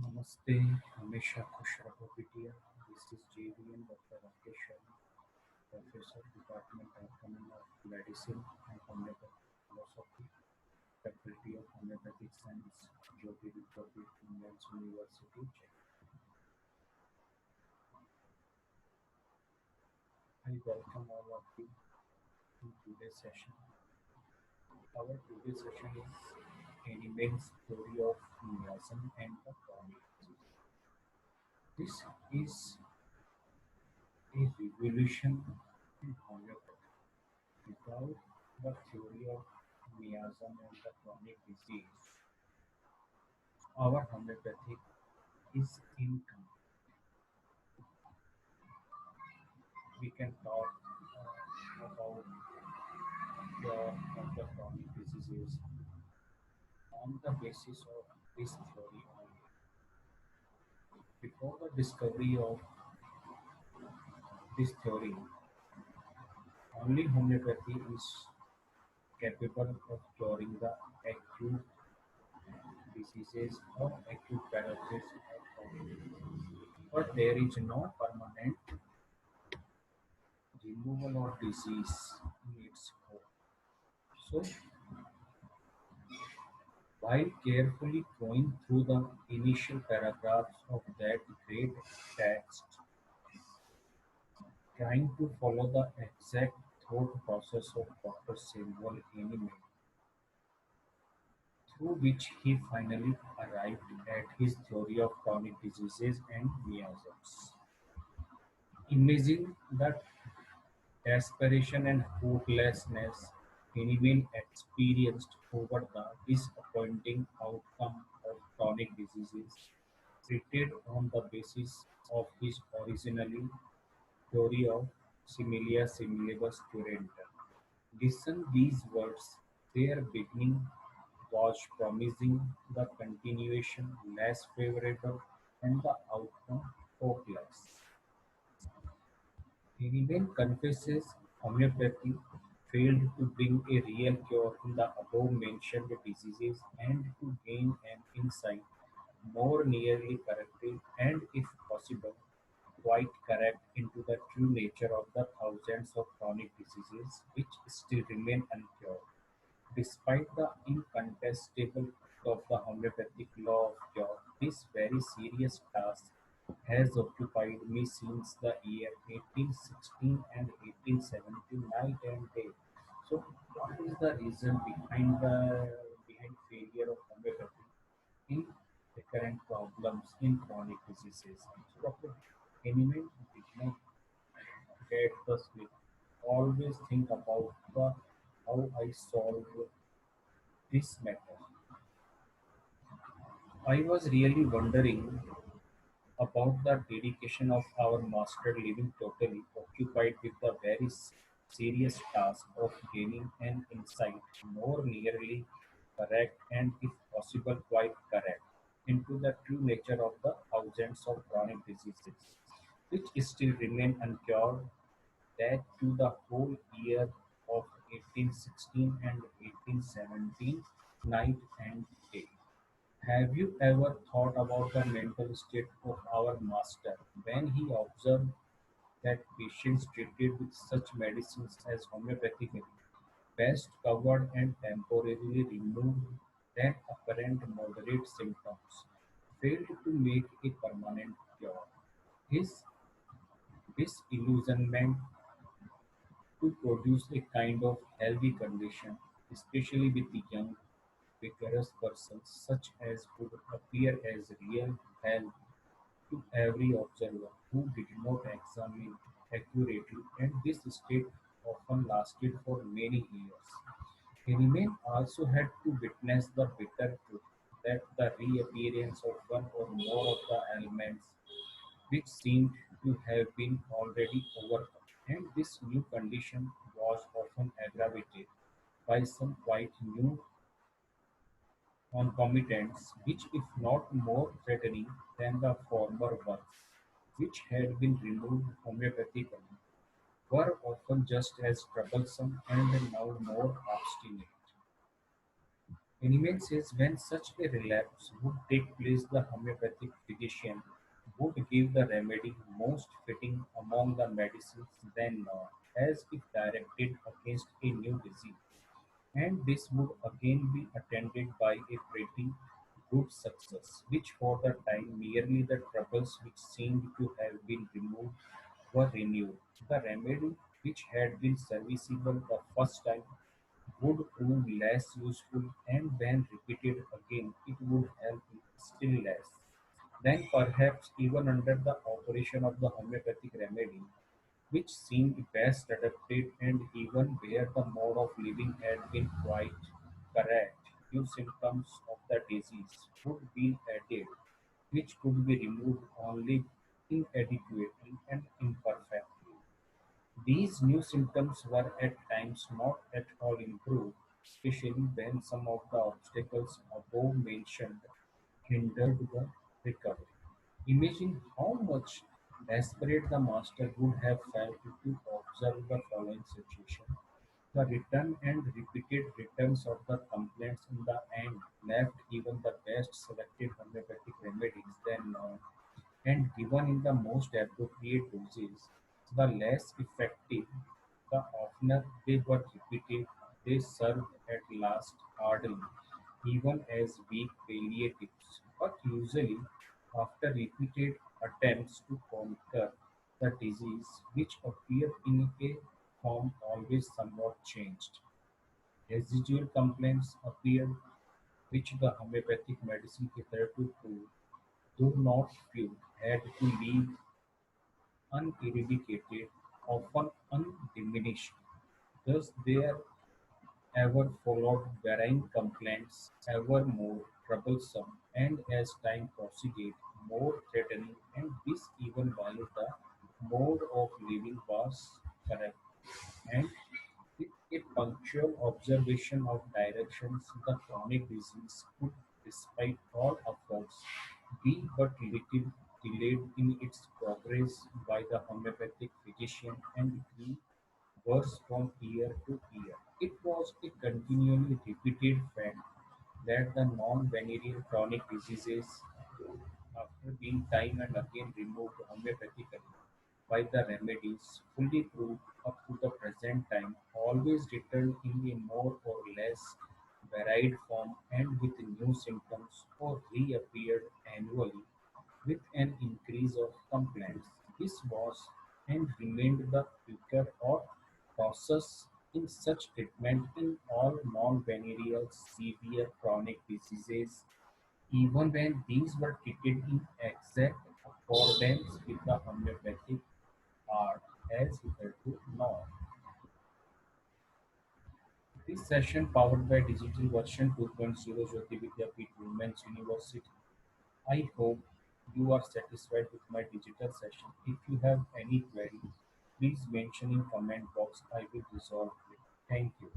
नमस्ते, हमेशा खुश रहो बिटिया। This is JVN Dr. Rakesh Sharma, Professor, Department of Medicine and Homeopathic Philosophy, Faculty of Homeopathic Science, Jyoti Vidyapith, Indians University, Jaipur. I welcome all of you in today's session. Our today's session is Animal's Theory of Miasm and the Chronic Disease. This is a revolution in homeopathy. Without the theory of miasm and the chronic disease, our homeopathy is incomplete. We can talk about the chronic diseases on the basis of this theory only. Before the discovery of this theory, only homeopathy is capable of curing the acute diseases or acute paralysis of body. But there is no permanent removal of disease in its core. So, while carefully going through the initial paragraphs of that great text, trying to follow the exact thought process of Dr. Samuel Hahnemann, through which he finally arrived at his theory of chronic diseases and miasms. Imagine the desperation and hopelessness Hahnemann experienced over the disappointing outcome of chronic diseases treated on the basis of his originally theory of similia similibus curantur. Listen these words, their beginning was promising, the continuation less favorable, and the outcome hopeless. Hahnemann confesses homeopathy failed to bring a real cure in the above-mentioned diseases and to gain an insight more nearly corrective and, if possible, quite correct into the true nature of the thousands of chronic diseases which still remain uncured. Despite the incontestable of the homeopathic law of cure, this very serious task has occupied me since the year 1816 and 1817 night and day. So, what is the reason behind failure of homeopathy in recurrent problems in chronic diseases? So, Dr. Hahnemann did not get the slip. Always think about the how I solve this matter. I was really wondering about the dedication of our master living totally occupied with the very serious task of gaining an insight more nearly correct and if possible quite correct into the true nature of the thousands of chronic diseases which still remain uncured, that to the whole year of 1816 and 1817 night and day. Have you ever thought about the mental state of our master when he observed that patients treated with such medicines as homeopathically best covered and temporarily removed then apparent moderate symptoms failed to make a permanent cure? His disillusionment to produce a kind of healthy condition, especially with the young, vigorous persons, such as would appear as real health to every observer who did not examine accurately, and this state often lasted for many years. Hahnemann also had to witness the bitter truth that the reappearance of one or more of the elements which seemed to have been already overcome, and this new condition was often aggravated by some quite new concomitants, which, if not more threatening than the former ones, which had been removed homeopathically, were often just as troublesome and now more obstinate. Animate says when such a relapse would take place, the homeopathic physician would give the remedy most fitting among the medicines then known, as if directed against a new disease. And this would again be attended by a pretty good success, which for the time merely the troubles which seemed to have been removed were renewed. The remedy which had been serviceable the first time would prove less useful, and when repeated again it would help still less. Then perhaps even under the operation of the homeopathic remedy, which seemed best adapted and even where the mode of living had been quite correct, new symptoms of the disease would be added, which could be removed only inadequately and imperfectly. These new symptoms were at times not at all improved, especially when some of the obstacles above mentioned hindered the recovery. Imagine how much desperate the master would have felt to observe the following situation. The return and repeated returns of the complaints in the end left even the best selected homeopathic remedies then known and given in the most appropriate doses, the less effective, the oftener they were repeated, they served at last hardly, even as weak palliatives, but usually after repeated attempts to conquer the disease, which appeared in a form always somewhat changed. Residual complaints appeared, which the homeopathic medicine hitherto proved, though not few, had to leave uneradicated, often undiminished. Thus there ever followed varying complaints, ever more troublesome, and as time proceeded, more threatening, and this even while the mode of living was correct. And with a punctual observation of directions, the chronic disease could, despite all efforts, be but little delayed in its progress by the homeopathic physician and grew worse from year to year. It was a continually repeated fact that the non-venereal chronic diseases, after being time and again removed homeopathically by the remedies fully proved up to the present time, always returned in a more or less varied form and with new symptoms or reappeared annually with an increase of complaints. This was and remained the quicker or process in such treatment in all non-venereal severe chronic diseases, even when these were treated in exact accordance with the homeopathic art as hitherto known. This session, powered by Digital Version 2.0 Jyoti Vidyapeeth Women's University. I hope you are satisfied with my digital session. If you have any query, please mention in comment box. I will resolve it. Thank you.